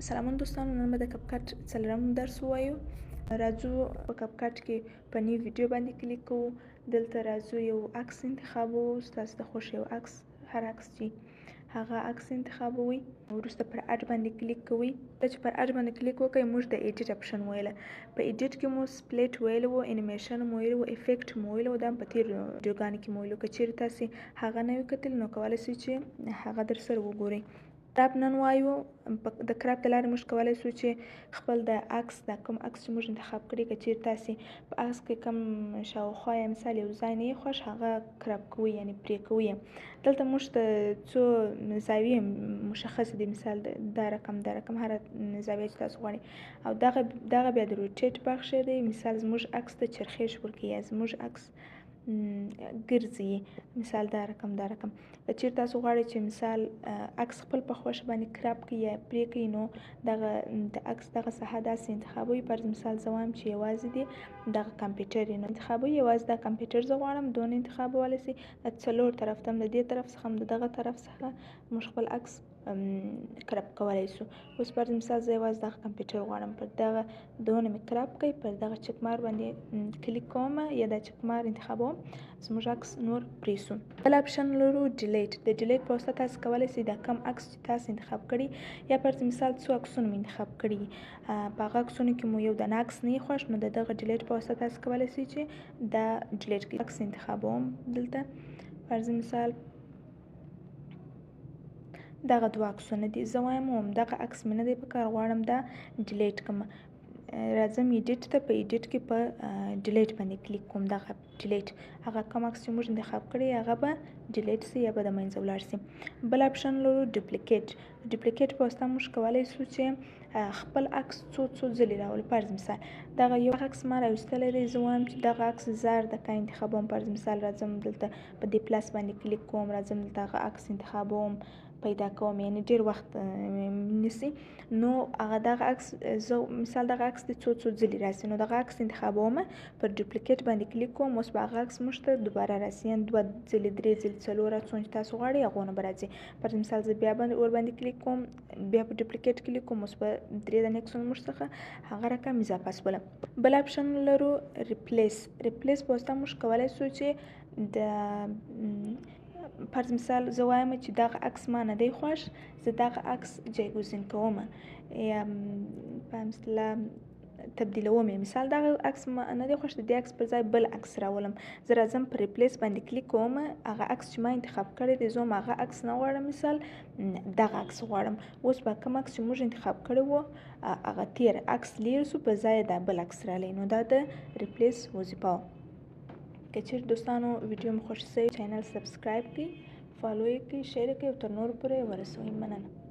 سلامون دوستانو، نن به د کپکټ څلورم درس ووایو. راځو په کپکټ کې په نیو ویډیو باندې کلیک کوو. دلته راځو یو عکس انتخابوو، ستاسو د خوښې یو عکس، هر عکس چې هغه عکس انتخابوئ. وروسته پر اډ باندې کلیک کوئ. کله چې پر اډ باندې کلیک وکړئ، موږ د ایډیټ اپشن ویله. په ایډیټ کې مو سپلیټ ویلی وو، انیمیشن مو ویلی وو، افیکټ مو ویلی وو. دا په تېرو ویډیوګانو کې مو ویلي وو. که چیرې تاسې هغه نه وي کتلي نو کولی شئ چې هغه در سره وګورئ. کراپ نن وایو. د کراپ د لارې موږ کولی شو چې خپل د عکس، دا کوم عکس چې موږ انتخاب کړي، که چیرې تاسې په عکس کې کوم شاوخوا یا مثال یو ځای نه یې خوښ، هغه کراپ کوئ، یعنې پرې کوئ. دلته موږ ته څو زاویې مشخصې دي، مثال دا رقم هره زاویه چې تاسو غواړئ. او دغه بیا د روټیټ بخش دی. مثال زموږ عکس ته چرخې ښکل کوي یا زموږ عکس ګرځي، مثال دا رقم. که چیرې تاسو غواړئ چې مثال عکس خپل په خوښه باندې کراپ کړئ یا پرې کړئ، نو دغه د عکس دغه ساحه داسې انتخابوئ. فرض مثال زه وایم چې یوازې دې دغه کمپیوټر یې نو انتخابوئ، یوازې دا کمپیوټر زه غواړم، دونه انتخابولی شئ. د څلور طرف ته هم، د دې طرف څخه هم د دغه طرف څخه موږ خپل عکس کراپ کولی شو. اوس فرض مثال زه یوازې دغه کمپیوټر غواړم، پر دغه دونه مې کراپ کړئ، پر دغه چک مار باندې کلیک کوم یا دا چک مار انتخابوم، زموږ عکس نور پرې شو. بل اپشن لرو ډیلیټ. د ډیلیټ په واسطه تاسو کولی شئ دا کم عکس چې تاسو انتخاب کړي، یا فرض مثال څو عکسونه مو انتخاب کړي، په هغه عکسونو کې مو یو دانه عکس نه وي خوښ، نو د دغه ډیلیټ په واسطه تاسو کولی شئ چې دا ډیلیټ کړئ. عکس انتخابوم دلته، فرض مثال دغه دوه عکسونه دي. زه وایم دغه عکس مې نه دی په کار، غواړم دا ډیلیټ کړم. راځم ایډیټ ته، په ایډیټ کې په ډیلیټ باندې کلیک کوم. دغه ډیلیټ، هغه کوم عکس چې موږ انتخاب کړی هغه به ډیلیټ شي یا به د منځه ولاړ شي. بل اپشن لرو ډوپلیکیټ. ډوپلیکیټ په واسطه موږ کولی شو چې خپل عکس څو ځلې راولو. فرض مثال دغه یو عکس ما راویستلی دی، زه وایم چې دغه عکس زر دقه انتخابوم. فرض مثال راځم دلته په دې پلس باندې کلیک کوم، راځم دلته هغه عکس انتخابوم، پیدا کوم، یعنی ډیر وخت نیسي. نو هغه دغه عکس زه مثال دغه عکس د څو ځلې راسي، نو دغه عکس انتخابوم، پر ډوپلیکیټ باندې کلیک کوم. اوس به هغه عکس موږ ته دوباره راسي، یعنې دوه ځلې، درې ځلې، څلور، څونه چې تاسو غواړئ هغونه به راځي. فرض مثال زه بیا ورباندې کلیک کوم، بیا په ډوپلیکیټ کلیک کوم، اوس به درې دانې عکسونه موږ څخه هغه رقم اضافه شوله. بل اپشن لرو ریپلیس. ریپلیس په واسطه موږ کولی شو چې د فرض مثال زه وایم چې دغه عکس ما نه دی خوښ، زه دغه عکس جایګزین کوم یا په اصطلاح تبدیلوم. مثال دغه عکس ما نه دی خوښ، د دې عکس پر ځای بل عکس راولم. زه راځم په ریپلیس باندې کلیک کوم، هغه عکس چې ما انتخاب کړی دی زه هم هغه عکس نه غواړم، مثال دغه عکس غواړم. اوس به کوم عکس چې موږ انتخاب کړی وو هغه تیر عکس لرې شو، په ځای دا بل عکس راغلی. نو دا د ریپلیس وظیفه وه. که چیرې دوستانو ویډیو مو خوښ شوی، چینل سبسکرایب کړئ، فالو یې کړئ، شیر یې کړئ او تر نورو پورې ورسوئ. مننه.